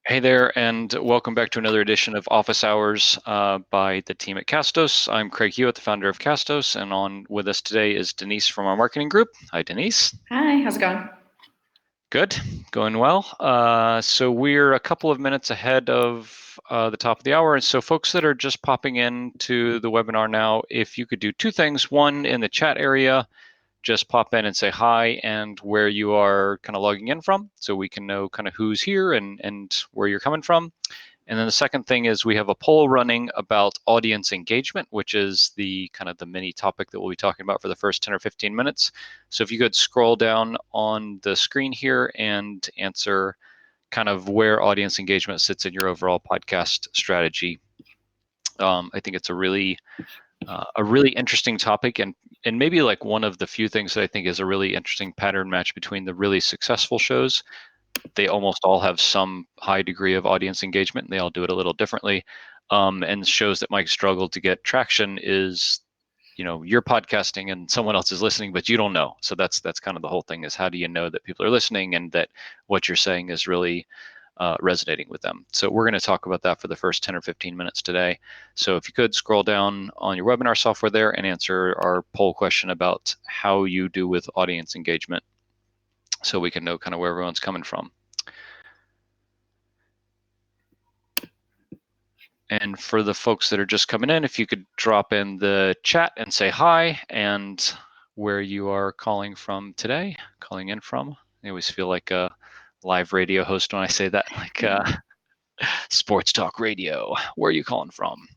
Hey there, and welcome back to another edition of Office Hours by the team at Castos. I'm Craig Hewitt, the founder of Castos, and on with us today is Denise from our marketing group. Hi, Denise. Hi, how's it going? Good, going well. So we're a couple of minutes ahead of the top of the hour, and so folks that are just popping in to the webinar now, if you could do two things. One, in the chat area, just pop in and say hi and where you are kind of logging in from, so we can know kind of who's here and where you're coming from. And then the second thing is we have a poll running about audience engagement, which is the kind of the mini topic that we'll be talking about for the first 10 or 15 minutes. So if you could scroll down on the screen here and answer kind of where audience engagement sits in your overall podcast strategy. I think it's a really interesting topic, and maybe like one of the few things that I think is a really interesting pattern match between the really successful shows. They almost all have some high degree of audience engagement, and they all do it a little differently. And shows that might struggle to get traction is, you're podcasting and someone else is listening, but you don't know. So that's kind of the whole thing, is how do you know that people are listening and that what you're saying is really resonating with them. So we're going to talk about that for the first 10 or 15 minutes today. So if you could scroll down on your webinar software there and answer our poll question about how you do with audience engagement, so we can know kind of where everyone's coming from. And for the folks that are just coming in, if you could drop in the chat and say hi and where you are calling from today, calling in from. I always feel like a live radio host when I say that, like sports talk radio. Where are you calling from?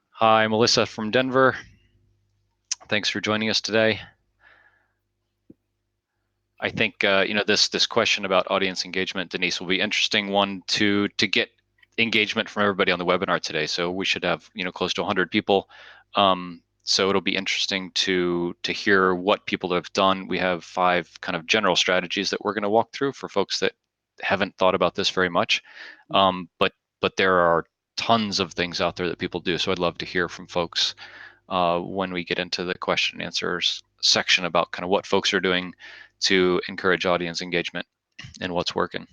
Hi, Melissa from Denver. Thanks for joining us today. I think this question about audience engagement, Denise, will be interesting one to get engagement from everybody on the webinar today. So we should have close to 100 people. So it'll be interesting to hear what people have done. We have 5 kind of general strategies that we're going to walk through for folks that haven't thought about this very much. But there are tons of things out there that people do. So I'd love to hear from folks when we get into the question and answers section about kind of what folks are doing to encourage audience engagement and what's working.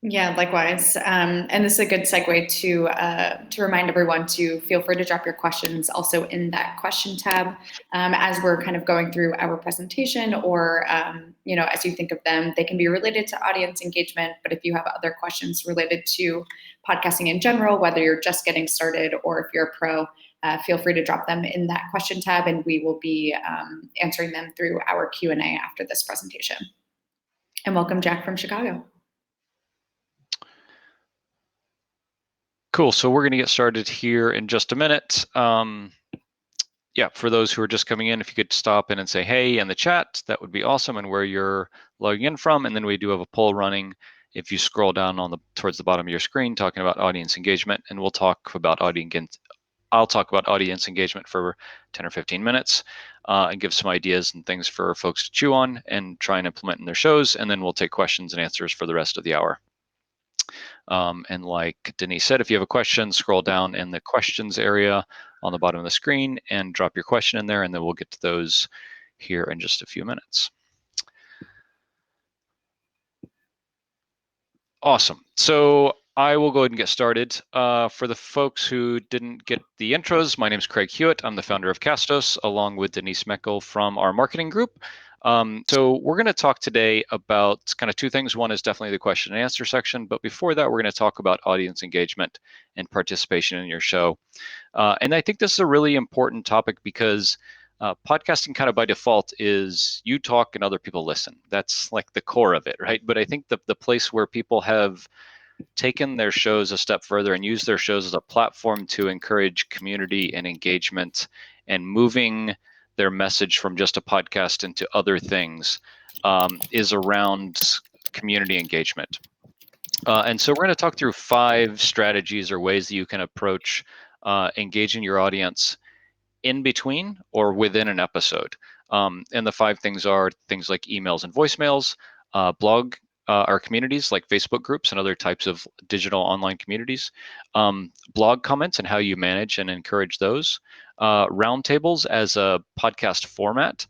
Yeah, likewise. And this is a good segue to remind everyone to feel free to drop your questions also in that question tab as we're kind of going through our presentation, or as you think of them. They can be related to audience engagement, but if you have other questions related to podcasting in general, whether you're just getting started or if you're a pro, feel free to drop them in that question tab, and we will be answering them through our Q&A after this presentation. And welcome, Jack from Chicago. Cool. So we're going to get started here in just a minute. Yeah, for those who are just coming in, if you could stop in and say hey in the chat, that would be awesome, and where you're logging in from. And then we do have a poll running. If you scroll down towards the bottom of your screen, talking about audience engagement, and we'll talk about audience. I'll talk about audience engagement for 10 or 15 minutes and give some ideas and things for folks to chew on and try and implement in their shows. And then we'll take questions and answers for the rest of the hour. And like Denise said, if you have a question, scroll down in the questions area on the bottom of the screen and drop your question in there, and then we'll get to those here in just a few minutes. Awesome. So I will go ahead and get started. For the folks who didn't get the intros, my name is Craig Hewitt. I'm the founder of Castos, along with Denise Meckel from our marketing group. So we're going to talk today about kind of 2 things. One is definitely the question and answer section, but before that, we're going to talk about audience engagement and participation in your show. And I think this is a really important topic because podcasting kind of by default is you talk and other people listen. That's like the core of it, right? But I think the place where people have taken their shows a step further and used their shows as a platform to encourage community and engagement and moving their message from just a podcast into other things is around community engagement. And so we're going to talk through 5 strategies or ways that you can approach engaging your audience in between or within an episode. And the 5 things are things like emails and voicemails, blog our communities like Facebook groups and other types of digital online communities, blog comments and how you manage and encourage those, roundtables as a podcast format.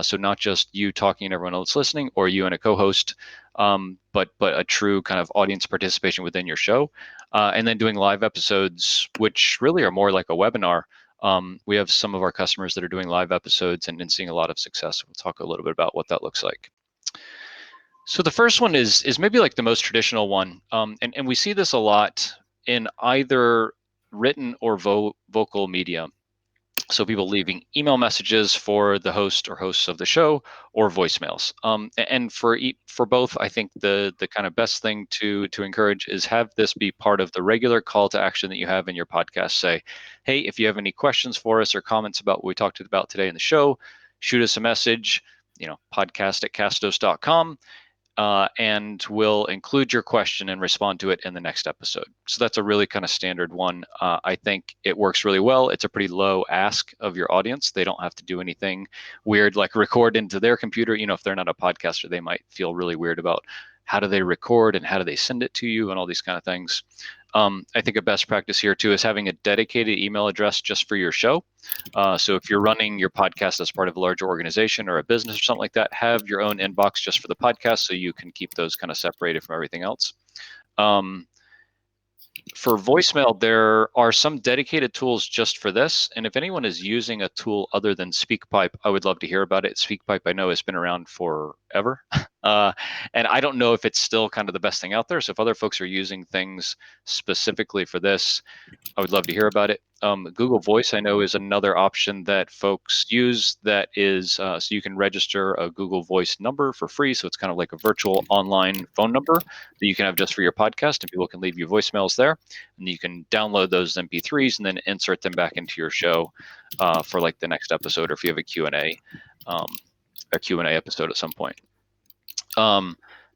So not just you talking and everyone else listening, or you and a co-host, but a true kind of audience participation within your show. And then doing live episodes, which really are more like a webinar. We have some of our customers that are doing live episodes and seeing a lot of success. We'll talk a little bit about what that looks like. So the first one is maybe like the most traditional one, and we see this a lot in either written or vocal media. So people leaving email messages for the host or hosts of the show, or voicemails. And for both, I think the kind of best thing to encourage is have this be part of the regular call to action that you have in your podcast. Say, hey, if you have any questions for us or comments about what we talked about today in the show, shoot us a message. Podcast@castos.com. And we'll include your question and respond to it in the next episode. So that's a really kind of standard one. I think it works really well. It's a pretty low ask of your audience. They don't have to do anything weird like record into their computer. If they're not a podcaster, they might feel really weird about how do they record and how do they send it to you and all these kind of things. I think a best practice here too is having a dedicated email address just for your show. So if you're running your podcast as part of a larger organization or a business or something like that, have your own inbox just for the podcast so you can keep those kind of separated from everything else. For voicemail, there are some dedicated tools just for this. And if anyone is using a tool other than SpeakPipe, I would love to hear about it. SpeakPipe, I know, has been around forever. And I don't know if it's still kind of the best thing out there. So if other folks are using things specifically for this, I would love to hear about it. Google Voice, I know, is another option that folks use that is, so you can register a Google Voice number for free. So it's kind of like a virtual online phone number that you can have just for your podcast, and people can leave you voicemails there. And you can download those MP3s and then insert them back into your show for like the next episode, or if you have a Q&A episode at some point.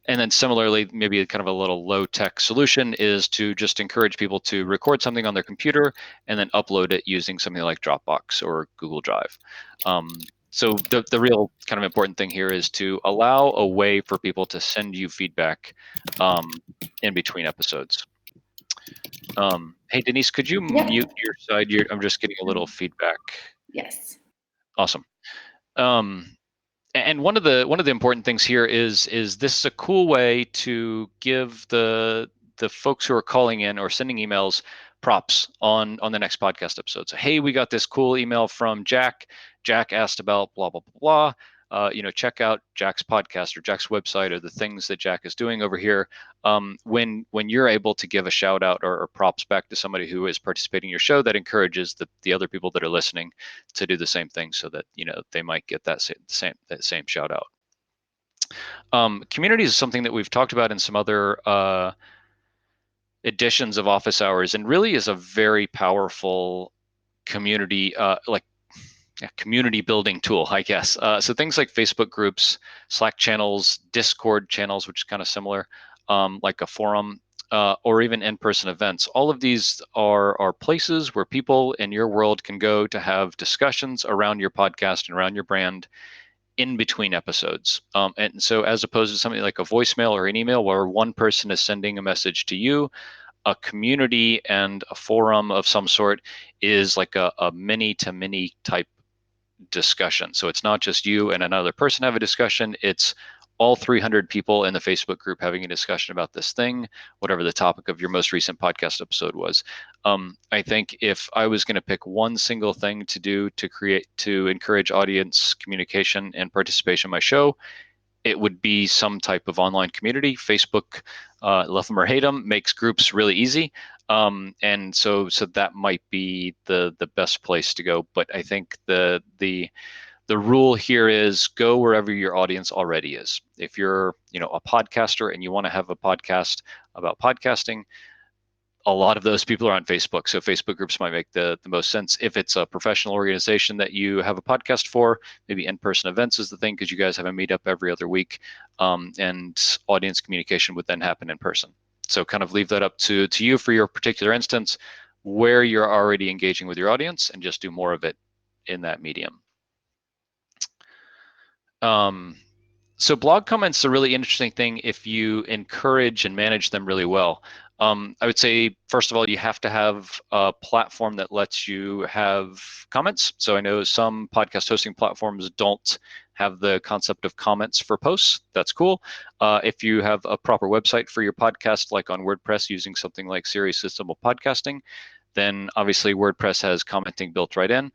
And then similarly, maybe kind of a little low-tech solution is to just encourage people to record something on their computer and then upload it using something like Dropbox or Google Drive. So the real kind of important thing here is to allow a way for people to send you feedback in between episodes. Hey, Denise, could you mute your side? I'm just getting a little feedback. Yes. Awesome. And one of the important things here is this is a cool way to give the folks who are calling in or sending emails props on the next podcast episode. So, hey, we got this cool email from Jack. Jack asked about blah blah blah. Check out Jack's podcast or Jack's website or the things that Jack is doing over here. When you're able to give a shout out or props back to somebody who is participating in your show, that encourages the other people that are listening to do the same thing, so that they might get that same shout out. Communities is something that we've talked about in some other editions of Office Hours, and really is a very powerful community community building tool, I guess. So things like Facebook groups, Slack channels, Discord channels, which is kind of similar, like a forum, or even in-person events. All of these are places where people in your world can go to have discussions around your podcast and around your brand in between episodes. And so as opposed to something like a voicemail or an email where one person is sending a message to you, a community and a forum of some sort is like a many-to-many type discussion. So it's not just you and another person have a discussion, it's all 300 people in the Facebook group having a discussion about this thing, whatever the topic of your most recent podcast episode was. I think if I was going to pick one single thing to do to encourage audience communication and participation in my show, it would be some type of online community. Facebook, love them or hate them, makes groups really easy. And so that might be the best place to go. But I think the rule here is go wherever your audience already is. If you're a podcaster and you want to have a podcast about podcasting, a lot of those people are on Facebook. So Facebook groups might make the most sense. If it's a professional organization that you have a podcast for, maybe in-person events is the thing, because you guys have a meetup every other week, and audience communication would then happen in person. So kind of leave that up to you for your particular instance, where you're already engaging with your audience, and just do more of it in that medium. So blog comments are a really interesting thing if you encourage and manage them really well. I would say, first of all, you have to have a platform that lets you have comments. So I know some podcast hosting platforms don't have the concept of comments for posts, that's cool. If you have a proper website for your podcast, like on WordPress using something like Serious System of Podcasting, then obviously WordPress has commenting built right in.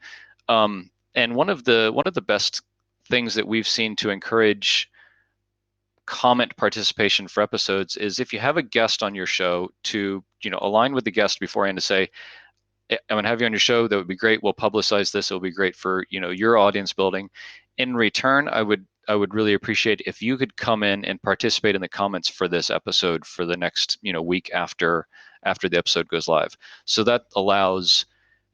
And one of the best things that we've seen to encourage comment participation for episodes is if you have a guest on your show, to align with the guest beforehand to say, I'm going to have you on your show. That would be great. We'll publicize this. It'll be great for your audience building. In return, I would really appreciate if you could come in and participate in the comments for this episode for the next week after the episode goes live. So that allows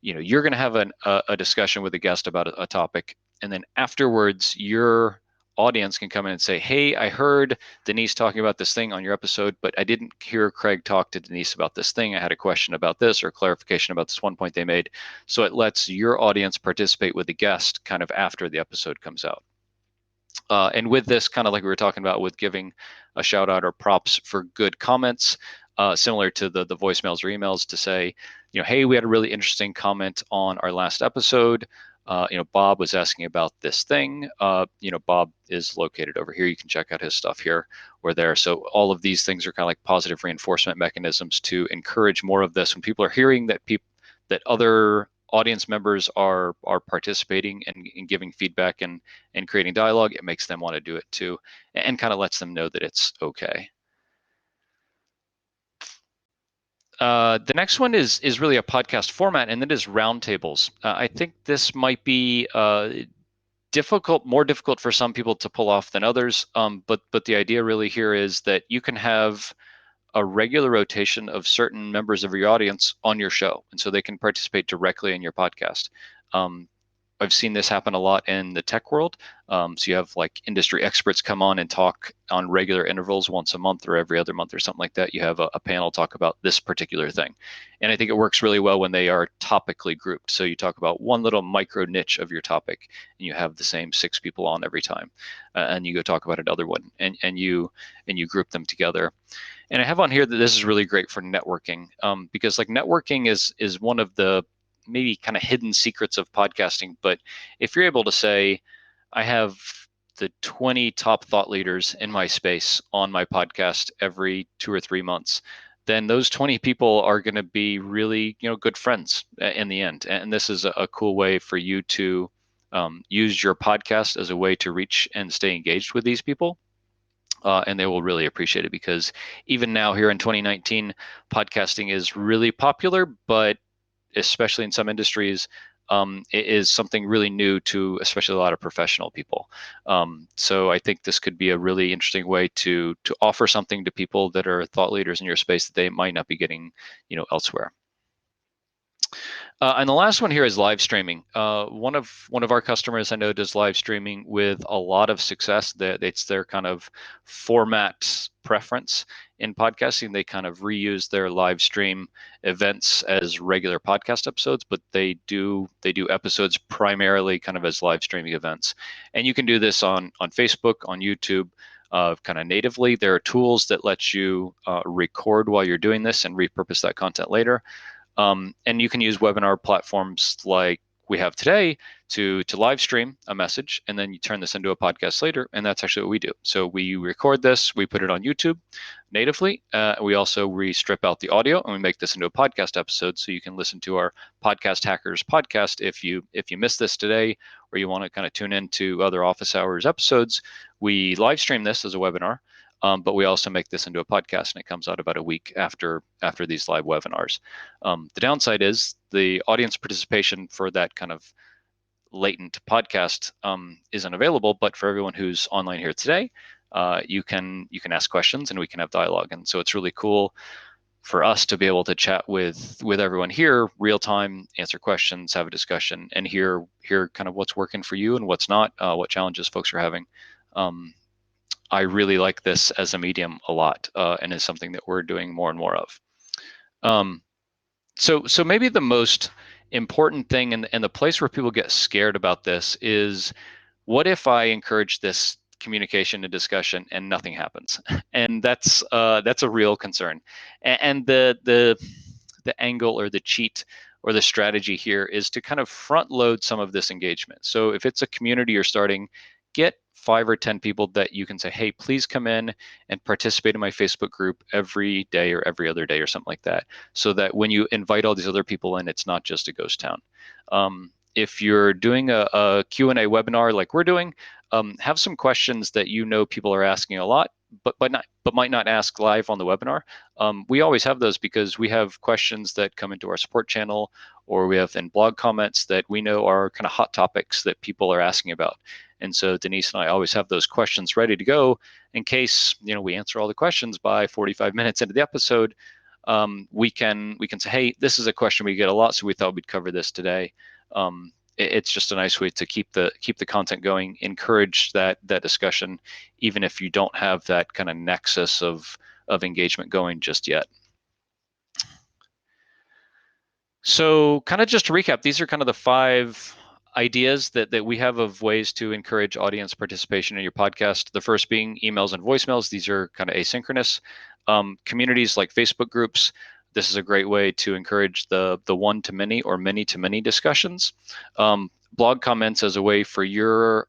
you're going to have a discussion with a guest about a topic, and then afterwards your audience can come in and say, hey, I heard Denise talking about this thing on your episode, but I didn't hear Craig talk to Denise about this thing. I had a question about this or clarification about this one point they made. So it lets your audience participate with the guest kind of after the episode comes out. And with this, kind of like we were talking about with giving a shout out or props for good comments, similar to the voicemails or emails, to say, hey, we had a really interesting comment on our last episode. Bob was asking about this thing. Bob is located over here. You can check out his stuff here or there. So all of these things are kind of like positive reinforcement mechanisms to encourage more of this. When people are hearing that other audience members are participating and giving feedback and creating dialogue, it makes them want to do it too, and kind of lets them know that it's okay. The next one is really a podcast format, and that is roundtables. I think this might be more difficult for some people to pull off than others. But the idea really here is that you can have a regular rotation of certain members of your audience on your show, and so they can participate directly in your podcast. I've seen this happen a lot in the tech world. So you have like industry experts come on and talk on regular intervals once a month or every other month or something like that. You have a panel talk about this particular thing. And I think it works really well when they are topically grouped. So you talk about one little micro niche of your topic, and you have the same 6 people on every time. And you go talk about another one, and you group them together. And I have on here that this is really great for networking, because like networking is one of the maybe kind of hidden secrets of podcasting. But if you're able to say, I have the 20 top thought leaders in my space on my podcast every 2 or 3 months, then those 20 people are going to be really good friends in the end. And this is a cool way for you to use your podcast as a way to reach and stay engaged with these people. And they will really appreciate it, because even now here in 2019, podcasting is really popular, but especially in some industries, it is something really new to especially a lot of professional people. So I think this could be a really interesting way to offer something to people that are thought leaders in your space that they might not be getting elsewhere. And the last one here is live streaming. One of our customers I know does live streaming with a lot of success. It's their kind of format preference in podcasting. They kind of reuse their live stream events as regular podcast episodes, but they do episodes primarily kind of as live streaming events. And you can do this on Facebook, on YouTube. Kind of natively. There are tools that let you record while you're doing this and repurpose that content later. And you can use webinar platforms like we have today to live stream a message, and then you turn this into a podcast later, and that's actually what we do. So we record this, we put it on YouTube natively. We also strip out the audio, and we make this into a podcast episode, so you can listen to our Podcast Hackers podcast if you missed this today, or you want to kind of tune into other Office Hours episodes. We live stream this as a webinar. But we also make this into a podcast, and it comes out about a week after these live webinars. The downside is the audience participation for that kind of latent podcast isn't available. But for everyone who's online here today, you can ask questions, and we can have dialogue. And so it's really cool for us to be able to chat with everyone here, real time, answer questions, have a discussion, and hear kind of what's working for you and what's not, what challenges folks are having. I really like this as a medium a lot, and is something that we're doing more and more of. So maybe the most important thing and the place where people get scared about this is, what if I encourage this communication and discussion and nothing happens? And that's a real concern. And the angle or the cheat or the strategy here is to kind of front load some of this engagement. So if it's a community you're starting, get 5 or 10 people that you can say, hey, please come in and participate in my Facebook group every day or every other day or something like that, so that when you invite all these other people in, it's not just a ghost town. If you're doing a Q&A webinar like we're doing, have some questions that you know people are asking a lot, but might not ask live on the webinar. We always have those because we have questions that come into our support channel, or we have in blog comments that we know are kind of hot topics that people are asking about. And so Denise and I always have those questions ready to go in case we answer all the questions by 45 minutes into the episode. We can say, hey, this is a question we get a lot, so we thought we'd cover this today. It's just a nice way to keep the content going, encourage that discussion, even if you don't have that kind of nexus of engagement going just yet. So kind of just to recap, these are kind of the 5 ideas that we have of ways to encourage audience participation in your podcast. The first being emails and voicemails. These are kind of asynchronous. Communities like Facebook groups. This is a great way to encourage the one-to-many or many-to-many discussions. Blog comments as a way for your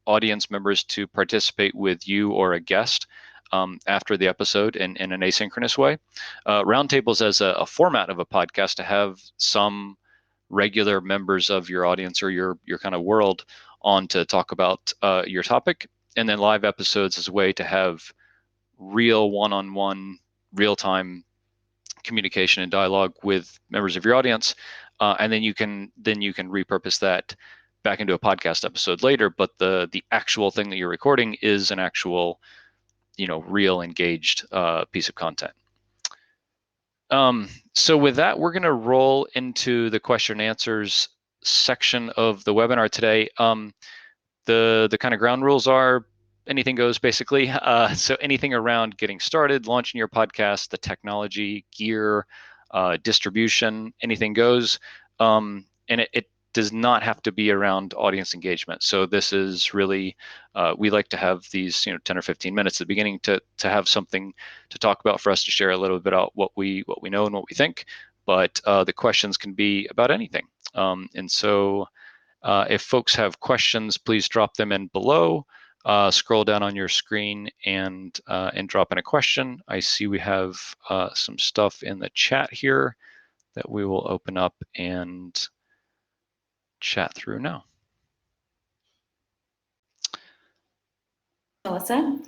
audience members to participate with you or a guest after the episode in an asynchronous way. Roundtables as a format of a podcast to have some regular members of your audience or your kind of world on to talk about your topic. And then live episodes as a way to have real one-on-one, real-time communication and dialogue with members of your audience. And then you can repurpose that back into a podcast episode later. But the actual thing that you're recording is an actual, real engaged piece of content. So with that, we're going to roll into the question and answers section of the webinar today. The kind of ground rules are anything goes, basically. So anything around getting started, launching your podcast, the technology, gear, distribution, anything goes. And it does not have to be around audience engagement. So this is really, we like to have these 10 or 15 minutes at the beginning to have something to talk about, for us to share a little bit about what we know and what we think. But the questions can be about anything. And so if folks have questions, please drop them in below. Scroll down on your screen and drop in a question. I see we have some stuff in the chat here that we will open up and chat through now. Melissa.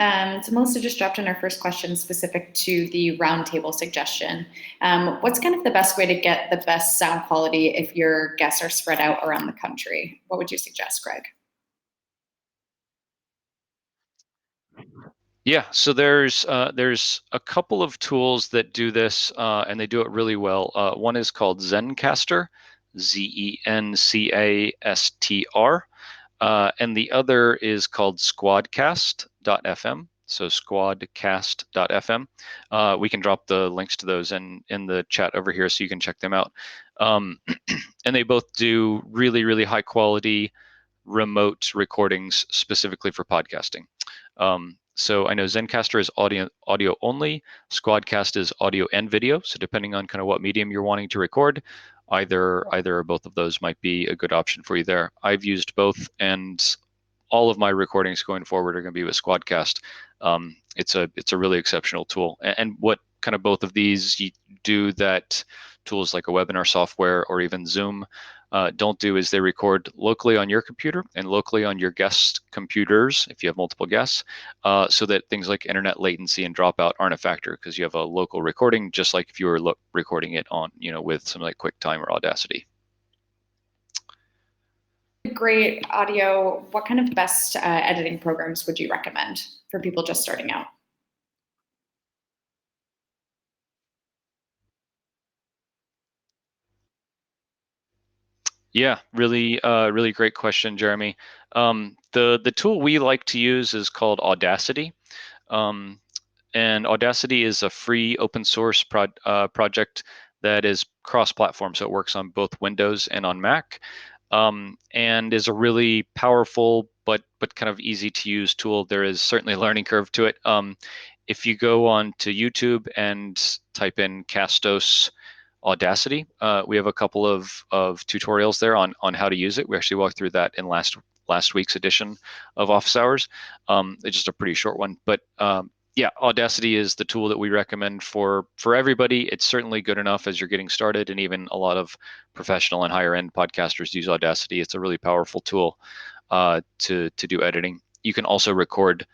So Melissa just dropped in our first question specific to the roundtable suggestion. What's kind of the best way to get the best sound quality if your guests are spread out around the country? What would you suggest, Greg? Yeah, so there's a couple of tools that do this, and they do it really well. One is called Zencastr, Zencastr, and the other is called Squadcast.fm. So Squadcast.fm. We can drop the links to those in the chat over here, so you can check them out. And they both do really, really high quality remote recordings specifically for podcasting. So I know Zencastr is audio only. Squadcast is audio and video. So depending on kind of what medium you're wanting to record, either or both of those might be a good option for you there. I've used both, and all of my recordings going forward are going to be with Squadcast. It's a really exceptional tool. And what kind of both of these do that tools like a webinar software or even Zoom don't do is they record locally on your computer and locally on your guest computers if you have multiple guests, so that things like internet latency and dropout aren't a factor, because you have a local recording, just like if you were recording it on with something like QuickTime or Audacity. Great audio. What kind of best editing programs would you recommend for people just starting out? Yeah, really, really great question, Jeremy. The tool we like to use is called Audacity, and Audacity is a free open source project that is cross-platform, so it works on both Windows and on Mac, and is a really powerful but kind of easy to use tool. There is certainly a learning curve to it. If you go on to YouTube and type in Castos Audacity, we have a couple of tutorials there on how to use it. We actually walked through that in last last week's edition of Office Hours. It's just a pretty short one, but yeah, Audacity is the tool that we recommend for everybody. It's certainly good enough as you're getting started, and even a lot of professional and higher end podcasters use Audacity. It's a really powerful tool to do editing. You can also record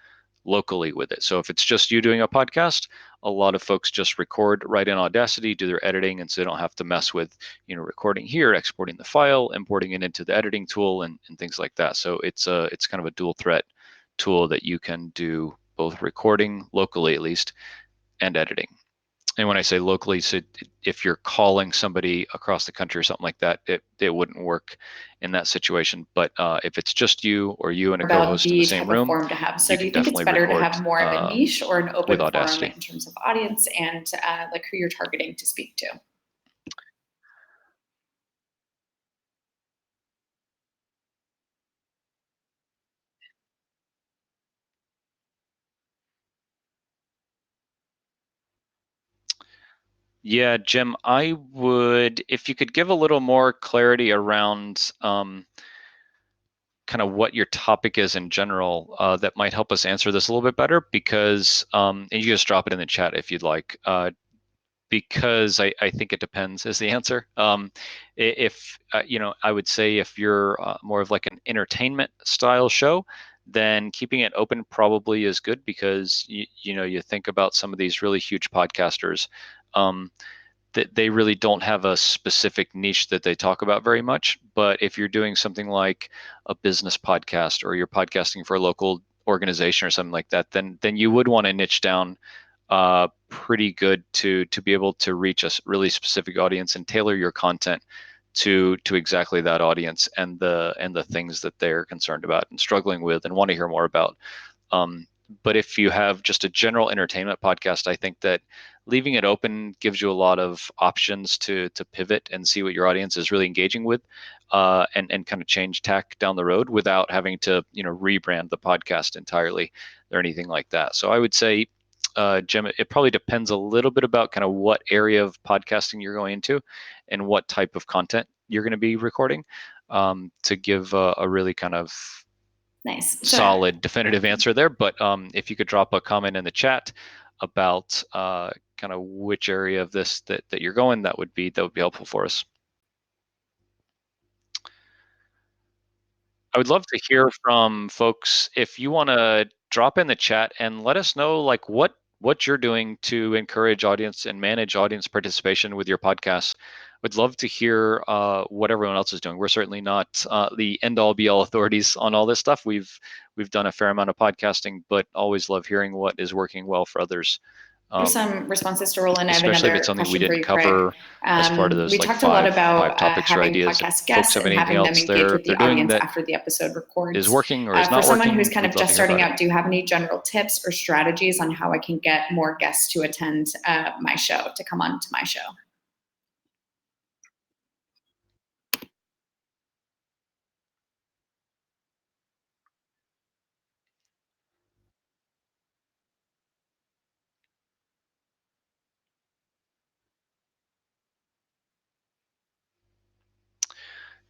locally with it. So if it's just you doing a podcast, a lot of folks just record right in Audacity, do their editing, and so they don't have to mess with, recording here, exporting the file, importing it into the editing tool, and things like that. So it's kind of a dual threat tool that you can do both recording locally, at least, and editing. And when I say locally, so if you're calling somebody across the country or something like that, it wouldn't work in that situation. But if it's just you or you and a About co-host in the the same type of room, forum to have. So you do can you think it's definitely better to record have more of a niche or an with open forum Audacity. in terms of audience and like who you're targeting to speak to? Yeah, Jim, I would, if you could give a little more clarity around kind of what your topic is in general, that might help us answer this a little bit better. Because, and you just drop it in the chat if you'd like, because I think it depends is the answer. If I would say if you're more of like an entertainment style show, then keeping it open probably is good, because you think about some of these really huge podcasters. Um, that they really don't have a specific niche that they talk about very much. But if you're doing something like a business podcast, or you're podcasting for a local organization or something like that, then you would want to niche down pretty good to be able to reach a really specific audience and tailor your content to exactly that audience and the things that they're concerned about and struggling with and want to hear more about. Um, but if you have just a general entertainment podcast, I think that leaving it open gives you a lot of options to pivot and see what your audience is really engaging with, and kind of change tack down the road without having to rebrand the podcast entirely or anything like that. So I would say, Jim, it probably depends a little bit about kind of what area of podcasting you're going into and what type of content you're going to be recording, to give a really kind of Nice. solid, definitive answer there. But if you could drop a comment in the chat about kind of which area of this that you're going, that would be helpful for us. I would love to hear from folks. If you want to drop in the chat and let us know like what you're doing to encourage audience and manage audience participation with your podcast. Would love to hear what everyone else is doing. We're certainly not the end all be all authorities on all this stuff. We've done a fair amount of podcasting, but always love hearing what is working well for others. Some responses to roll in. I have Especially if it's another something we question for didn't you, Craig. cover as part of those We like talked a lot five about topics or having ideas. If podcast folks guests have and anything having them else engage with the they're doing audience that after the episode records. is working or is For not someone working, who's kind of we'd love to just hear about starting it. out, do you have any general tips or strategies on how I can get more guests to attend my show, to come on to my show?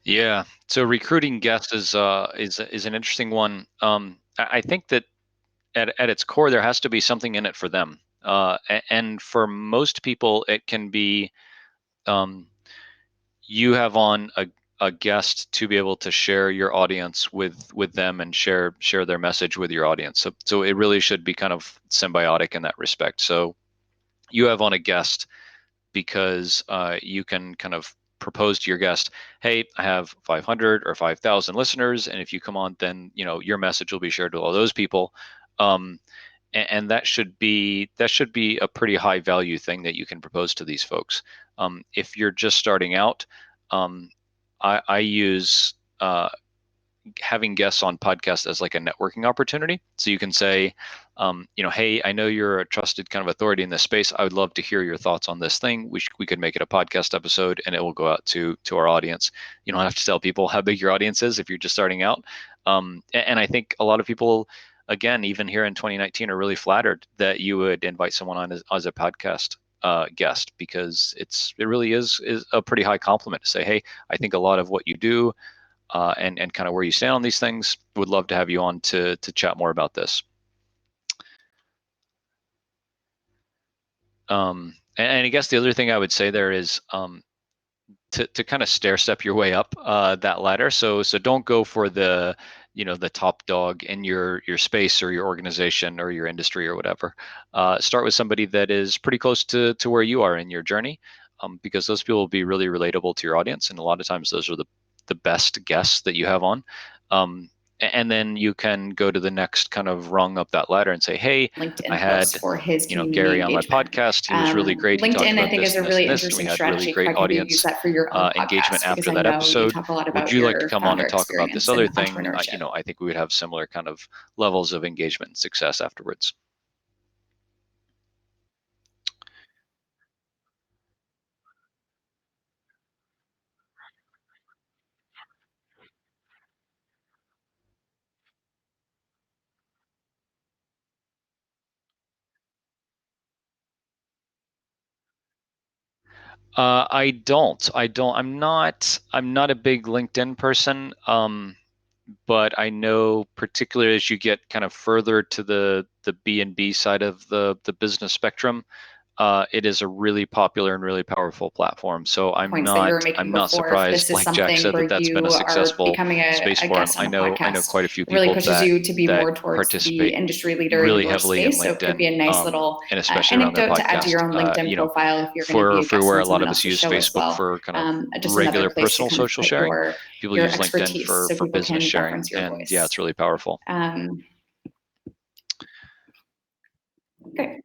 Yeah. So recruiting guests is an interesting one. I think that at its core there has to be something in it for them. And for most people, it can be um, you have on a guest to be able to share your audience with them and share their message with your audience. So it really should be kind of symbiotic in that respect. So you have on a guest because you can kind of propose to your guest, hey, I have 500 or 5,000 listeners, and if you come on, then your message will be shared to all those people. Um, and that should be a pretty high value thing that you can propose to these folks. If you're just starting out, um, I use having guests on podcasts as like a networking opportunity. So you can say, hey, I know you're a trusted kind of authority in this space. I would love to hear your thoughts on this thing. We could make it a podcast episode, and it will go out to our audience. You don't have to tell people how big your audience is if you're just starting out. And I think a lot of people, again, even here in 2019, are really flattered that you would invite someone on as a podcast guest, because it really is a pretty high compliment to say, hey, I think a lot of what you do and kind of where you stand on these things. Would love to have you on to chat more about this. And I guess the other thing I would say there is to kind of stair step your way up that ladder. So don't go for the the top dog in your space or your organization or your industry or whatever. Start with somebody that is pretty close to where you are in your journey, because those people will be really relatable to your audience, and a lot of times those are the best guests that you have on. And then you can go to the next kind of rung up that ladder and say, hey, I LinkedIn posts had for his community Gary on my engagement. podcast. He was really great. He talked LinkedIn, I about think, this is and a this really and this, and we interesting had really strategy. great Craig, maybe you use audience that for your own engagement podcast, because after I that know you episode. talk a lot Would about you like to your come on founder and talk about this experience other and thing? entrepreneurship. I think we would have similar kind of levels of engagement and success afterwards. I don't. I'm not a big LinkedIn person. But I know particularly as you get kind of further to the B&B side of the business spectrum, it is a really popular and really powerful platform. So Points that you were I'm making not before, if this surprised, is like Jack something said, where that that's been you a are successful becoming space a for him. guest on a I know podcast, quite a few really people pushes you to be that more towards the participate industry leader in really your heavily in space. So it could be LinkedIn, a nice little and especially around their anecdote to add to podcast. your own LinkedIn profile if you're going to be a For guest where on a lot someone of us else's use show as Facebook well. for kind of Just another regular place to personal kind of social put sharing, people your use LinkedIn expertise so for people business can sharing, reference your and yeah, voice. it's really powerful. Okay.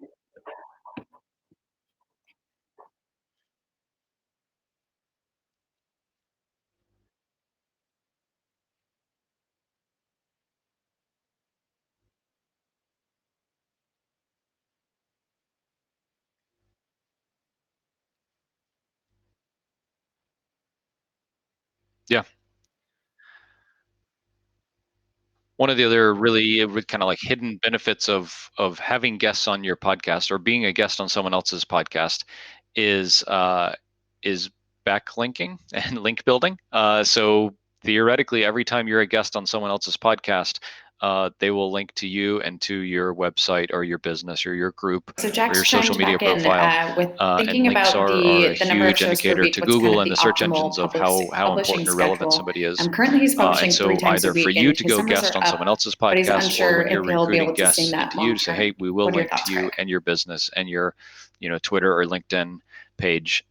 Yeah. One of the other really kind of like hidden benefits of having guests on your podcast or being a guest on someone else's podcast is is backlinking and link building. So theoretically, every time you're a guest on someone else's podcast, they will link to you and to your website or your business or your group So or your Jack's social chimed media back in profile. with And thinking links about are a the number of huge shows per indicator week. to What's kind Google of and the the search optimal engines of how publishing important or relevant schedule? somebody is. Currently, he's And publishing three so times a either for week, and you to his go numbers guest are on someone up, else's but he's podcast, or unsure when you're if he'll be recruiting able to sustain guests that into you long to say, term. hey, we will What are your link thoughts, to you Craig? and your business and your Twitter or LinkedIn page.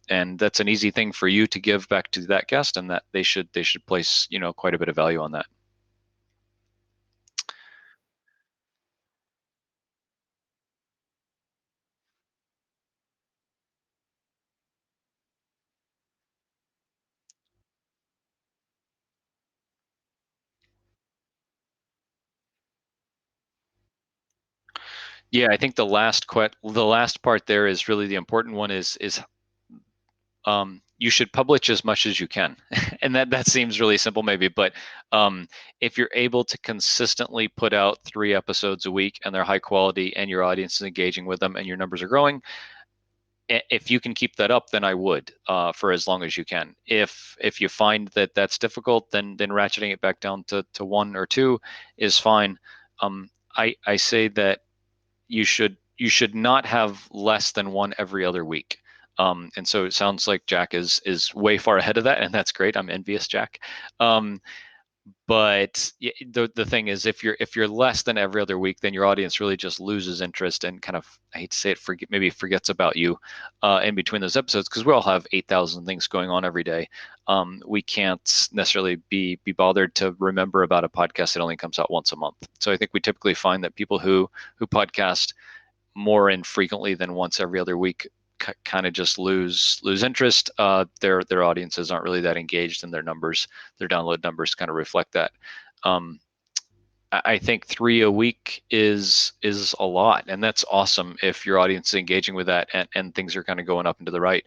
And that's an easy thing for you to give back to that guest, and that they should place quite a bit of value on that. Yeah, I think the last part there is really the important one. Is You should publish as much as you can, and that seems really simple maybe, but if you're able to consistently put out 3 episodes a week and they're high quality and your audience is engaging with them and your numbers are growing, if you can keep that up, then I would for as long as you can. If you find that that's difficult, then ratcheting it back down to 1 or 2 is fine. I say that you should not have less than one every other week. And so it sounds like Jack is way far ahead of that, and that's great. I'm envious, Jack. Um, but the thing is, if you're less than every other week, then your audience really just loses interest and kind of, I hate to say it, maybe forgets about you in between those episodes, because we all have 8,000 things going on every day. We can't necessarily be bothered to remember about a podcast that only comes out once a month. So I think we typically find that people who podcast more infrequently than once every other week kind of just lose interest. Their audiences aren't really that engaged, and their download numbers kind of reflect that. Um, I think 3 a week is a lot, and that's awesome if your audience is engaging with that and things are kind of going up and to the right.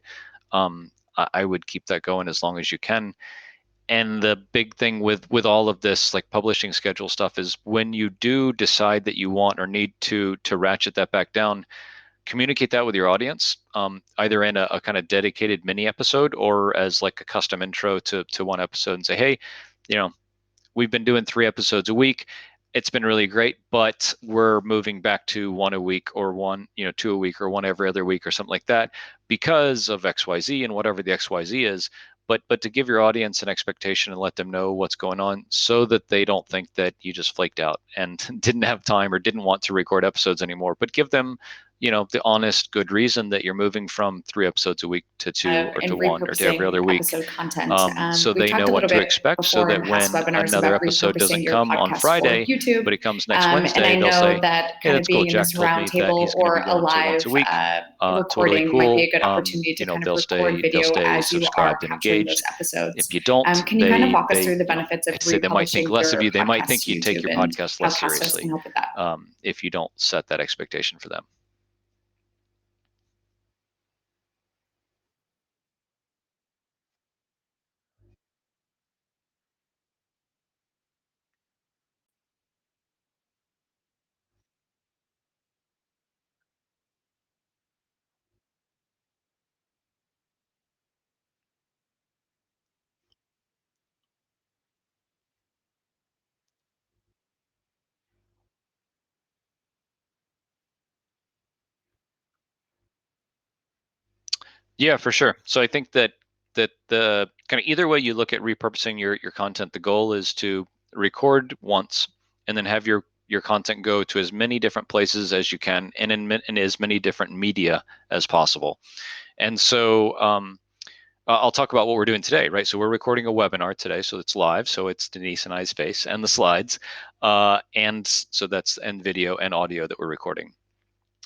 I would keep that going as long as you can. And the big thing with all of this like publishing schedule stuff is when you do decide that you want or need to ratchet that back down, communicate that with your audience, either in a kind of dedicated mini episode or as like a custom intro to one episode, and say, hey, we've been doing 3 episodes a week. It's been really great, but we're moving back to 1 a week or 2 a week or 1 every other week or something like that because of XYZ and whatever the XYZ is. But to give your audience an expectation and let them know what's going on so that they don't think that you just flaked out and didn't have time or didn't want to record episodes anymore, but give them the honest, good reason that you're moving from 3 episodes a week to 2 or to And 1 or to every other repurposing week, episode content. so We they know talked a what little to bit expect, so before that in past when webinars another about episode repurposing doesn't your come on podcast for Friday, YouTube. but it comes next And Wednesday, I they'll know say, that hey, kind of that's cool. being in Jack this told me that roundtable he's going to be or a going to once live a week. Totally recording might be cool. a good opportunity to kind of They'll record stay video as you are subscribed and capturing those engaged. If episodes. you don't, Can you kind of walk us through the benefits of I'd say they might think republishing less of your you. They might podcast think to you take YouTube your and podcast how less Castos can seriously help with that? if you don't set that expectation for them. Yeah, for sure. So I think that the kind of either way you look at repurposing your content, the goal is to record once and then have your content go to as many different places as you can and in as many different media as possible. And so I'll talk about what we're doing today, right? So we're recording a webinar today, so it's live. So it's Denise and I's face and the slides, and so that's and video and audio that we're recording.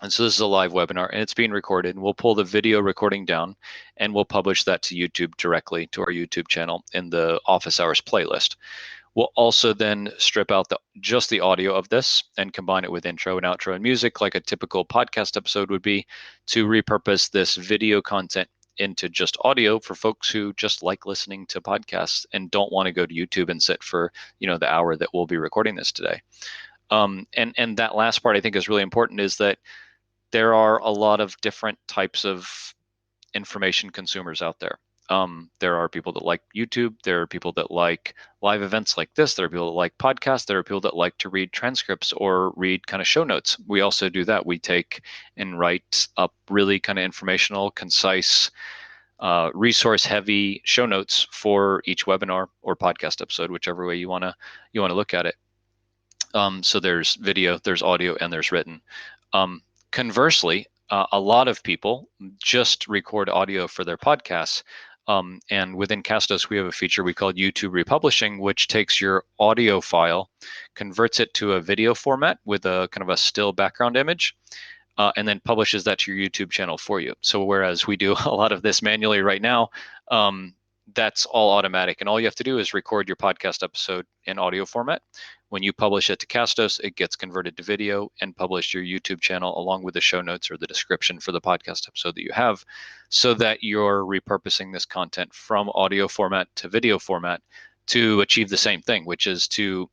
And so this is a live webinar and it's being recorded. We'll pull the video recording down and we'll publish that to YouTube directly to our YouTube channel in the Office Hours playlist. We'll also then strip out just the audio of this and combine it with intro and outro and music like a typical podcast episode would be, to repurpose this video content into just audio for folks who just like listening to podcasts and don't want to go to YouTube and sit for the hour that we'll be recording this today. And that last part I think is really important, is that there are a lot of different types of information consumers out there. There are people that like YouTube. There are people that like live events like this. There are people that like podcasts. There are people that like to read transcripts or read kind of show notes. We also do that. We take and write up really kind of informational, concise, resource-heavy show notes for each webinar or podcast episode, whichever way you wanna look at it. So there's video, there's audio, and there's written. Conversely, a lot of people just record audio for their podcasts. And within Castos, we have a feature we call YouTube Republishing, which takes your audio file, converts it to a video format with a kind of a still background image, and then publishes that to your YouTube channel for you. So whereas we do a lot of this manually right now, that's all automatic. And all you have to do is record your podcast episode in audio format. When you publish it to Castos, it gets converted to video and published to your YouTube channel along with the show notes or the description for the podcast episode that you have, so that you're repurposing this content from audio format to video format to achieve the same thing, which is to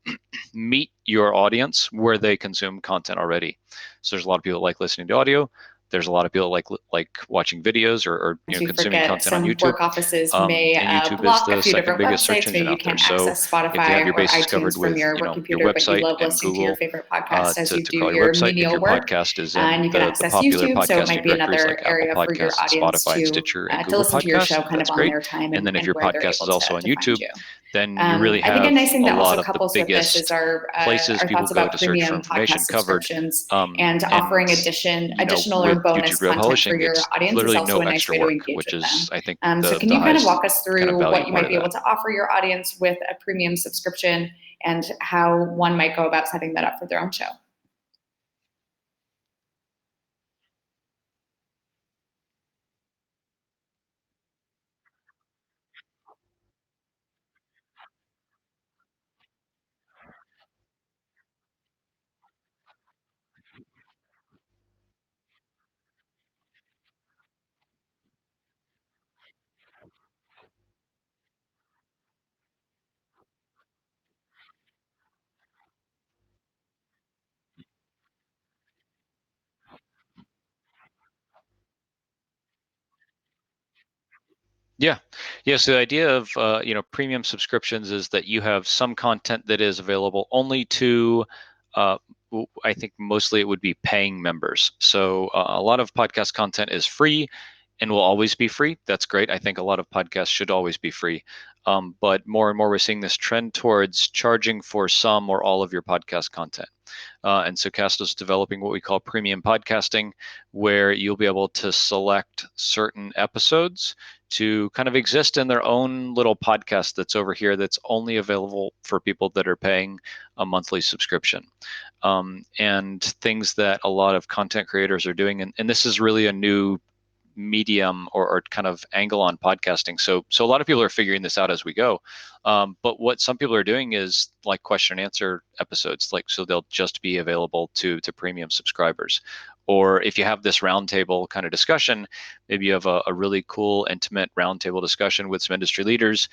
meet your audience where they consume content already. So there's a lot of people that like listening to audio. There's a lot of people like watching videos or consuming content on some YouTube. work offices may And YouTube is block a the few second different biggest search websites. engine Maybe you out there. can't So access if you have Spotify your or bases iTunes covered from with your work your computer, but you website love and listening to your Google favorite podcast as you to do crawl your your website, if menial your work. podcast is And in you can the access popular YouTube, so it might podcasting be directories another like Apple area for your Podcasts, audience Spotify, and to Stitcher, and to Google listen to your Podcasts, show kind of that's on great. their time And then if and your where they're podcast able is also on to find YouTube, you. then you really I think a have nice thing a that lot also of the couples with this is biggest our places people thoughts go about to search for premium podcast information covered. subscriptions and offering And additional or with bonus YouTube Real content for Publishing, your it's audience is literally also no a nice extra way to work, engage which with is, them. I think, So can the you kind of highest walk us kind of through value what you part might of be that. able to offer your audience with a premium subscription and how one might go about setting that up for their own show? Yeah. Yeah. So the idea of premium subscriptions is that you have some content that is available only to I think mostly it would be paying members. So a lot of podcast content is free and will always be free. That's great. I think a lot of podcasts should always be free. But more and more we're seeing this trend towards charging for some or all of your podcast content. And so Castos is developing what we call premium podcasting, where you'll be able to select certain episodes to kind of exist in their own little podcast that's over here that's only available for people that are paying a monthly subscription. And things that a lot of content creators are doing, and this is really a new medium or kind of angle on podcasting. So a lot of people are figuring this out as we go. But what some people are doing is like question and answer episodes, like so they'll just be available to premium subscribers. Or if you have this roundtable kind of discussion, maybe you have a really cool, intimate roundtable discussion with some industry leaders.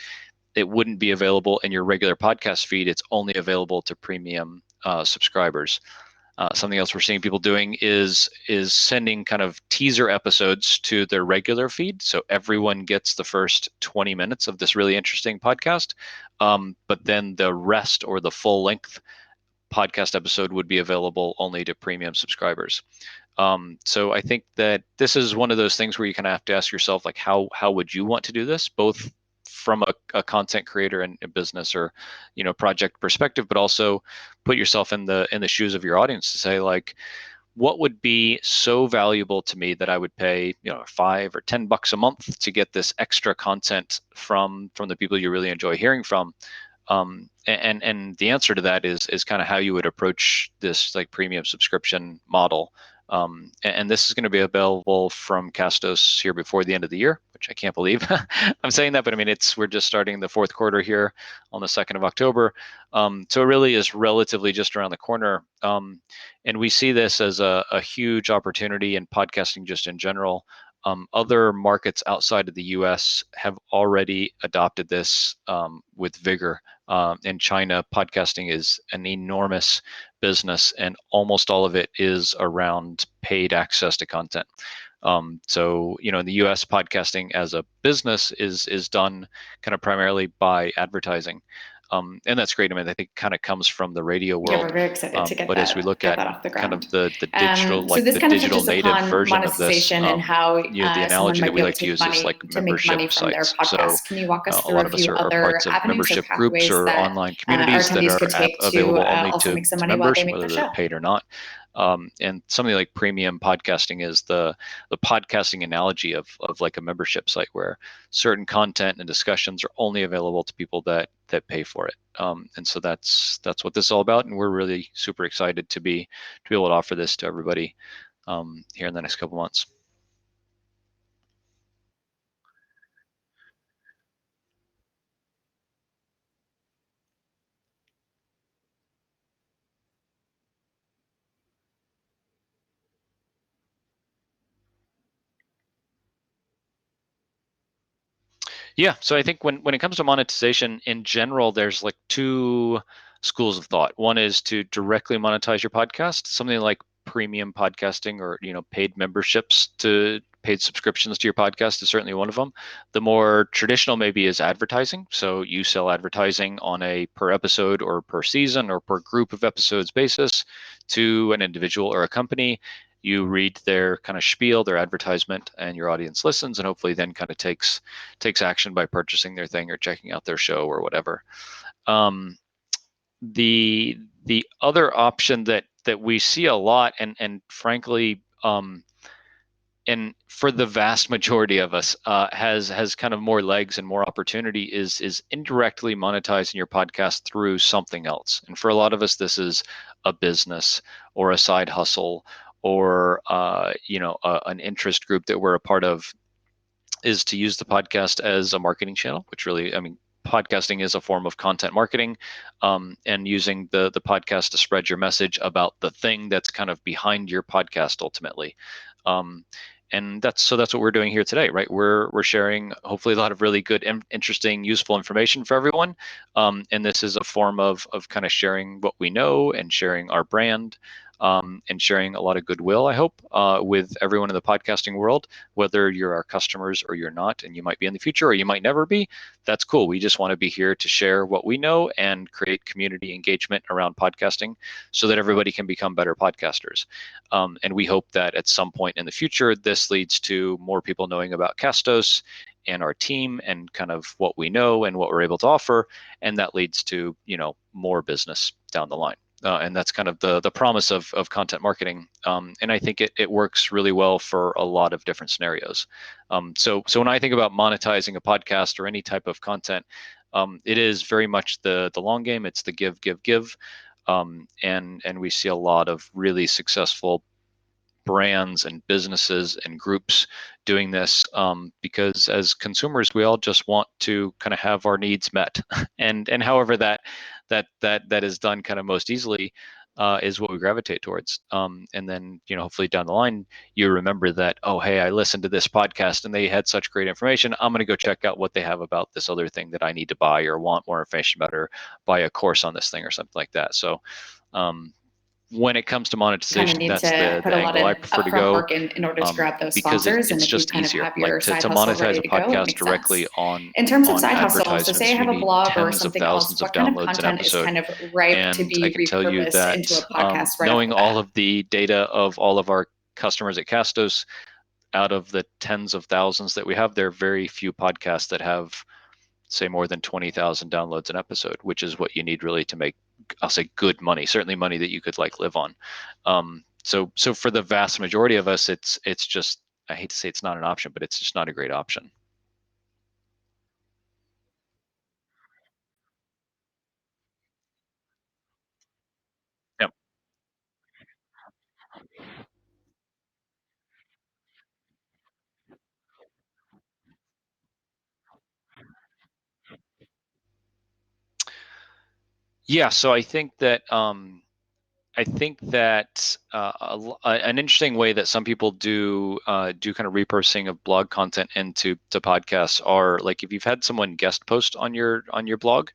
It wouldn't be available in your regular podcast feed. It's only available to premium subscribers. Something else we're seeing people doing is sending kind of teaser episodes to their regular feed, so everyone gets the first 20 minutes of this really interesting podcast, but then the rest or the full length podcast episode would be available only to premium subscribers. So I think that this is one of those things where you kind of have to ask yourself, like, how would you want to do this, both from a content creator and a business or project perspective, but also put yourself in the shoes of your audience to say, like, what would be so valuable to me that I would pay $5 or $10 a month to get this extra content from the people you really enjoy hearing from. And the answer to that is kind of how you would approach this like premium subscription model. And this is going to be available from Castos here before the end of the year, which I can't believe I'm saying that, but I mean, we're just starting the fourth quarter here on the 2nd of October. So it really is relatively just around the corner. And we see this as a huge opportunity in podcasting just in general. Other markets outside of the US have already adopted this with vigor. In China, podcasting is an enormous business, and almost all of it is around paid access to content. So, in the US, podcasting as a business is done kind of primarily by advertising. And that's great. I mean, I think kind of comes from the radio Yeah, world. we're very excited to But as we look get at that off the kind of ground. the digital, So like this the kind of digital touches native upon version of this, monetization and how the someone analogy that might be we able like to use is like to make membership money from their sites. So podcast. Can you walk us a through lot a of us few are other parts of avenues or membership groups pathways or that online our communities that attendees are could take to available only also to make some money while members, they make whether their they're show? paid or not. And something like premium podcasting is the podcasting analogy of like a membership site where certain content and discussions are only available to people that pay for it. And so that's what this is all about, and we're really super excited to be able to offer this to everybody here in the next couple months. Yeah, so I think when it comes to monetization in general, there's like two schools of thought. One is to directly monetize your podcast, something like premium podcasting or paid memberships to paid subscriptions to your podcast is certainly one of them. The more traditional maybe is advertising. So you sell advertising on a per episode or per season or per group of episodes basis to an individual or a company. You read their kind of spiel, their advertisement, and your audience listens, and hopefully then kind of takes action by purchasing their thing or checking out their show or whatever. Um, the other option that we see a lot, and frankly, and for the vast majority of us, has kind of more legs and more opportunity is indirectly monetizing your podcast through something else. And for a lot of us, this is a business or a side hustle or an interest group that we're a part of, is to use the podcast as a marketing channel, which really, I mean, podcasting is a form of content marketing, and using the podcast to spread your message about the thing that's kind of behind your podcast ultimately. Um, and that's what we're doing here today, right? We're sharing hopefully a lot of really good, interesting, useful information for everyone. And this is a form of kind of sharing what we know and sharing our brand. and sharing a lot of goodwill, I hope, with everyone in the podcasting world, whether you're our customers or you're not, and you might be in the future or you might never be. That's cool. We just want to be here to share what we know and create community engagement around podcasting so that everybody can become better podcasters. And we hope that at some point in the future, this leads to more people knowing about Castos and our team and kind of what we know and what we're able to offer, and that leads to more business down the line. And that's kind of the promise of content marketing. And I think it works really well for a lot of different scenarios. So when I think about monetizing a podcast or any type of content, it is very much the long game. It's the give, give, give. And we see a lot of really successful brands and businesses and groups doing this, because as consumers we all just want to kind of have our needs met and however that is done kind of most easily is what we gravitate towards, and then hopefully down the line you remember that, oh hey, I listened to this podcast and they had such great information, I'm going to go check out what they have about this other thing that I need to buy or want more information about, or buy a course on this thing or something like that. So when it comes to kind of monetization, need that's to put the a lot angle of I prefer to upfront go, work in order to grab those because sponsors. And it's if you just kind of easier. have Like your to side hustle monetize ready a to go, it podcast makes sense. directly In terms of on side hustle, so advertisements, say I you have a need blog or tens of something else, thousands of what kind of downloads an content is episode. kind of ripe to And I be can tell you repurposed into a that podcast right off knowing the all bat? of the data of all of our customers at Castos, out of the tens of thousands that we have, there are very few podcasts that have, say, more than 20,000 downloads an episode, which is what you need really to make, I'll say, good money, certainly money that you could like live on. So for the vast majority of us, it's just, I hate to say it's not an option, but it's just not a great option. Yep. Yeah, so I think that an interesting way that some people do kind of repurposing of blog content into to podcasts are, like, if you've had someone guest post on your blog,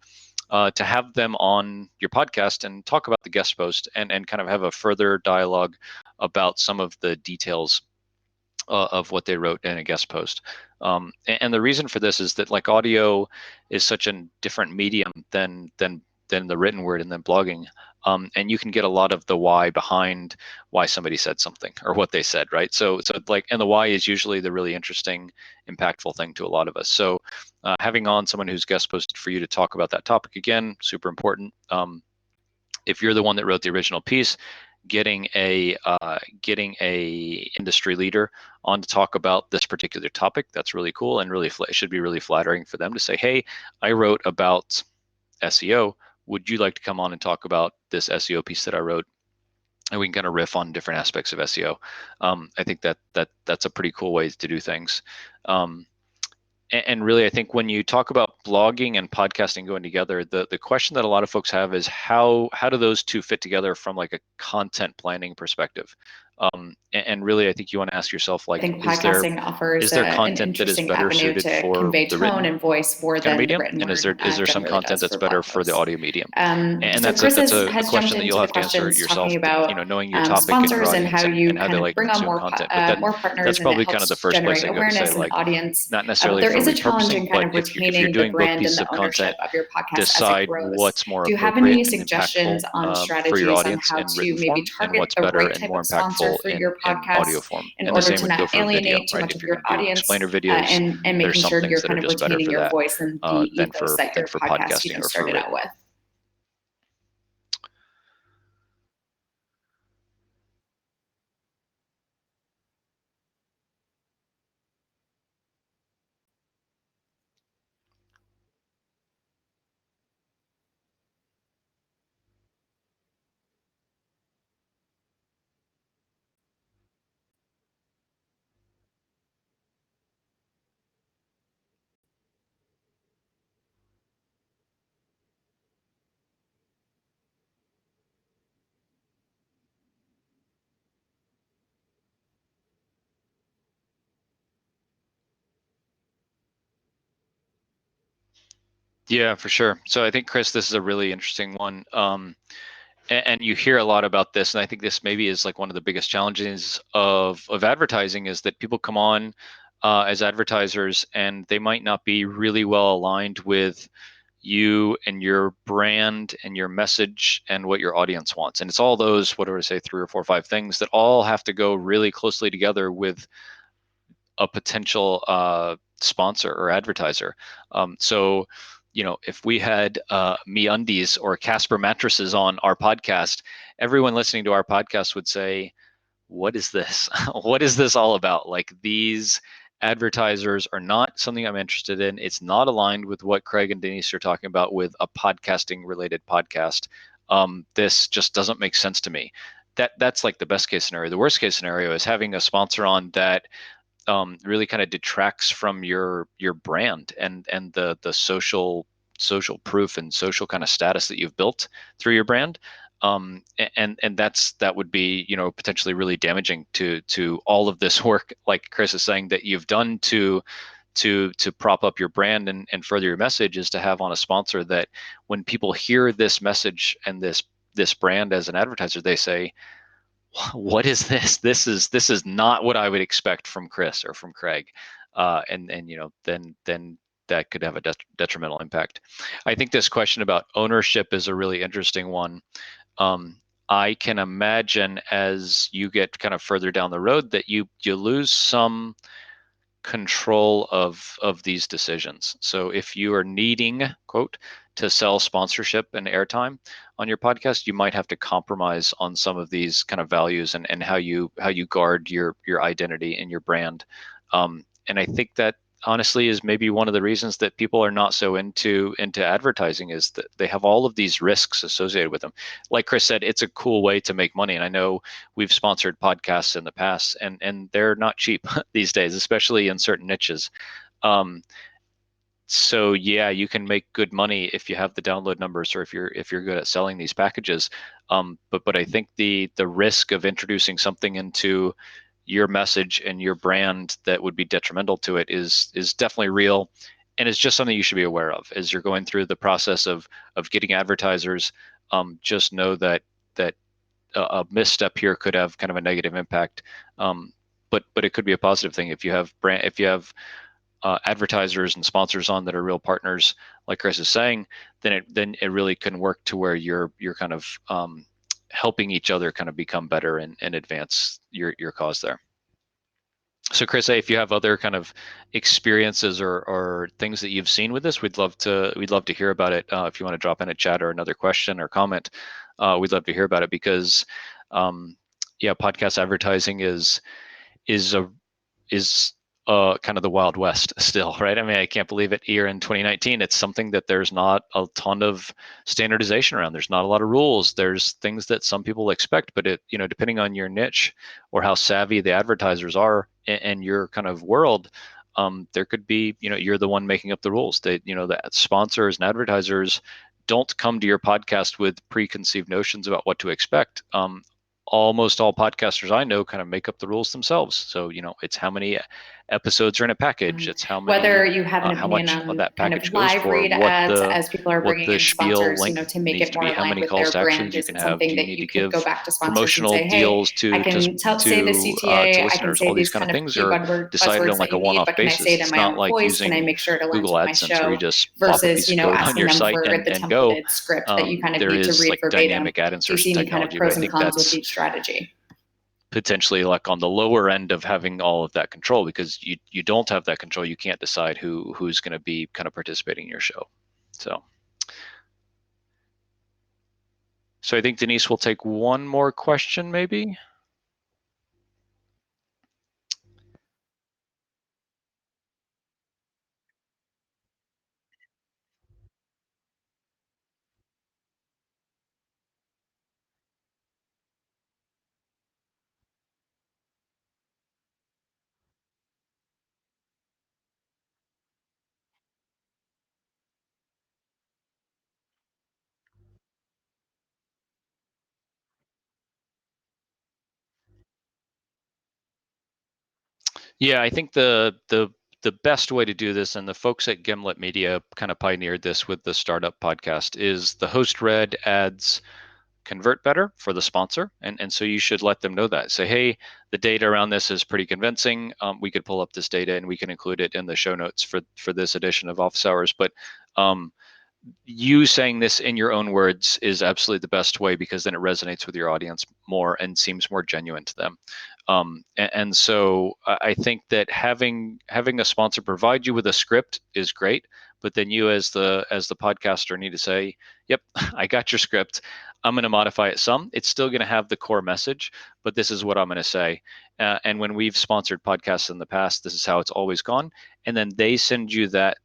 to have them on your podcast and talk about the guest post and kind of have a further dialogue about some of the details of what they wrote in a guest post. And the reason for this is that, like, audio is such a different medium than the written word and then blogging. And you can get a lot of the why behind why somebody said something or what they said, right? So like, and the why is usually the really interesting, impactful thing to a lot of us. So having on someone who's guest posted for you to talk about that topic, again, super important. If you're the one that wrote the original piece, getting a industry leader on to talk about this particular topic, that's really cool, and really it should be really flattering for them to say, hey, I wrote about SEO, would you like to come on and talk about this SEO piece that I wrote, and we can kind of riff on different aspects of SEO. I think that's a pretty cool way to do things. And really, I think when you talk about blogging and podcasting going together, the question that a lot of folks have is how do those two fit together from like a content planning perspective? And really, I think you want to ask yourself, I like, think podcasting offers is there an content that is interesting better avenue suited to for convey the tone written and voice more kind of than the medium, written and is word there some generally content does that's for better blog for the posts. audio medium? And So that's a Chris a has jumped question that into you'll the have to answer questions talking yourself, about knowing your topic and your sponsors and audience how you and how they kind of like to bring on consume content. But more that's partners, and it probably kind of the helps first place generate I go to say, awareness and like, audience. not But necessarily there for is a challenge repurposing, in kind but of if you're retaining the doing both brand and pieces the of ownership content, of your podcast as it decide grows. what's more Do you have any appropriate and suggestions impactful on for your strategies on audience how in to written maybe form, and target what's the better right and type more of sponsor impactful for your in audio podcast form. in And the order same to would go not for video, alienate too right? much If of you're your going to do audience, explainer videos, and there's making some sure things you're that are kind of just better retaining for your that voice and the ethos that than your for podcast, podcasting or for started out written. with? Yeah, for sure. So I think, Chris, this is a really interesting one. and you hear a lot about this, and I think this maybe is like one of the biggest challenges of advertising, is that people come on as advertisers and they might not be really well aligned with you and your brand and your message and what your audience wants. And it's all those, what do I say, 3 or 4 or 5 things that all have to go really closely together with a potential sponsor or advertiser. So, if we had MeUndies or Casper mattresses on our podcast, everyone listening to our podcast would say, "What is this? What is this all about?" Like, these advertisers are not something I'm interested in. It's not aligned with what Craig and Denise are talking about with a podcasting related podcast. This just doesn't make sense to me. That's like the best case scenario. The worst case scenario is having a sponsor on that really kind of detracts from your brand and the social proof and social kind of status that you've built through your brand. And that would be, potentially really damaging to all of this work, like Chris is saying, that you've done to prop up your brand and further your message, is to have on a sponsor that when people hear this message and this brand as an advertiser, they say, what is this? This is not what I would expect from Chris or from Craig, and then that could have a detrimental impact. I think this question about ownership is a really interesting one. Um, I can imagine as you get kind of further down the road that you lose some control of these decisions. So if you are needing, quote, to sell sponsorship and airtime on your podcast, you might have to compromise on some of these kind of values and how you guard your identity and your brand. And I think that honestly is maybe one of the reasons that people are not so into advertising, is that they have all of these risks associated with them. Like Chris said, it's a cool way to make money, and I know we've sponsored podcasts in the past, and they're not cheap these days, especially in certain niches. Um, so yeah, you can make good money if you have the download numbers, or if you're good at selling these packages. But I think the risk of introducing something into your message and your brand that would be detrimental to it is definitely real, and it's just something you should be aware of as you're going through the process of getting advertisers. Just know that a misstep here could have kind of a negative impact. But it could be a positive thing if you have advertisers and sponsors on that are real partners, like Chris is saying. Then it really can work to where you're kind of helping each other kind of become better and advance your cause there. So Chris, if you have other kind of experiences or things that you've seen with this, we'd love to hear about it. If you want to drop in a chat or another question or comment, we'd love to hear about it, because yeah, podcast advertising is a is kind of the Wild West still, right? I mean, I can't believe it. Here in 2019, it's something that there's not a ton of standardization around. There's not a lot of rules. There's things that some people expect, but depending on your niche or how savvy the advertisers are and your kind of world, there could be, you're the one making up the rules. The sponsors and advertisers don't come to your podcast with preconceived notions about what to expect. Almost all podcasters I know kind of make up the rules themselves. So, it's how many episodes are in a package. It's Whether you have an how opinion much of on that kind of package goes live for, read ads as people are what bringing the in spiel sponsors, length to make needs it to more be, how aligned many with calls their to actions brand? you Is can it have. something Do you that need you to could go give back to sponsors and promotional say, hey, deals I to can say the to CTA, I can listeners? say All these these kind of kind of things key are decided buzzwords on that like you a need, one-off but can I say basis. it in It's my not own like voice? Can I using make sure it aligns Google with my AdSense where you show? just pop a Versus, piece of code on asking your them site for the and go. templated script that you kind of There need to is read like verbatim. dynamic ad Do you see insertion any kind of technology, but I pros and think cons with that's each strategy? potentially like on the lower end of having all of that control, because you don't have that control. You can't decide who's going to be kind of participating in your show. So I think Denise will take one more question, maybe. Yeah, I think the best way to do this, and the folks at Gimlet Media kind of pioneered this with the Startup podcast, is the host read ads convert better for the sponsor. And so you should let them know that. Say, hey, the data around this is pretty convincing. We could pull up this data and we can include it in the show notes for this edition of Office Hours. But you saying this in your own words is absolutely the best way, because then it resonates with your audience more and seems more genuine to them. And so I think that having a sponsor provide you with a script is great, but then you as the podcaster need to say, yep, I got your script. I'm going to modify it some. It's still going to have the core message, but this is what I'm going to say. And when we've sponsored podcasts in the past, this is how it's always gone. And then they send you that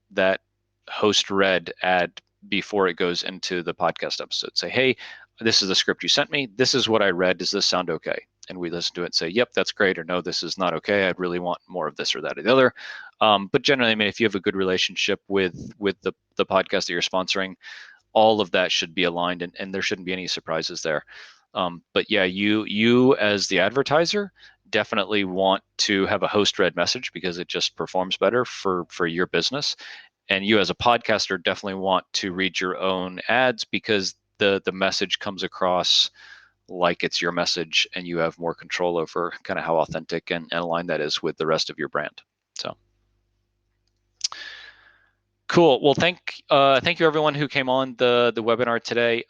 host read ad before it goes into the podcast episode. Say, hey, this is the script you sent me. This is what I read. Does this sound okay? And we listen to it and say, yep, that's great, or no, this is not okay. I'd really want more of this or that or the other. But generally, I mean, if you have a good relationship with the podcast that you're sponsoring, all of that should be aligned, and there shouldn't be any surprises there. But yeah, you as the advertiser definitely want to have a host read message, because it just performs better for your business. And you as a podcaster definitely want to read your own ads, because the message comes across like it's your message, and you have more control over kind of how authentic and aligned that is with the rest of your brand. So cool. Well, thank you everyone who came on the webinar today,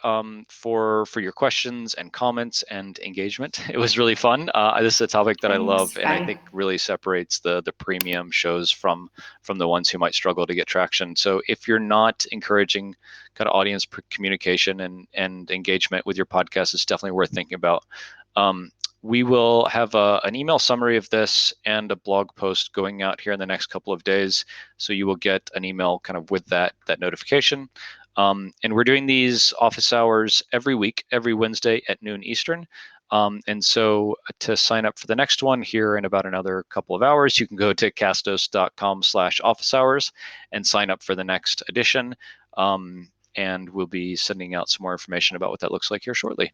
for your questions and comments and engagement. It was really fun. This is a topic that I love, and I think really separates the premium shows from the ones who might struggle to get traction. So if you're not encouraging kind of audience communication and engagement with your podcast, it's definitely worth thinking about. We will have an email summary of this and a blog post going out here in the next couple of days. So you will get an email kind of with that notification. And we're doing these office hours every week, every Wednesday at noon Eastern. And so to sign up for the next one here in about another couple of hours, you can go to castos.com/office hours and sign up for the next edition. And we'll be sending out some more information about what that looks like here shortly.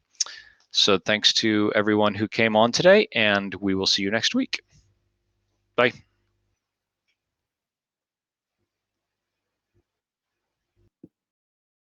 So thanks to everyone who came on today, and we will see you next week. Bye.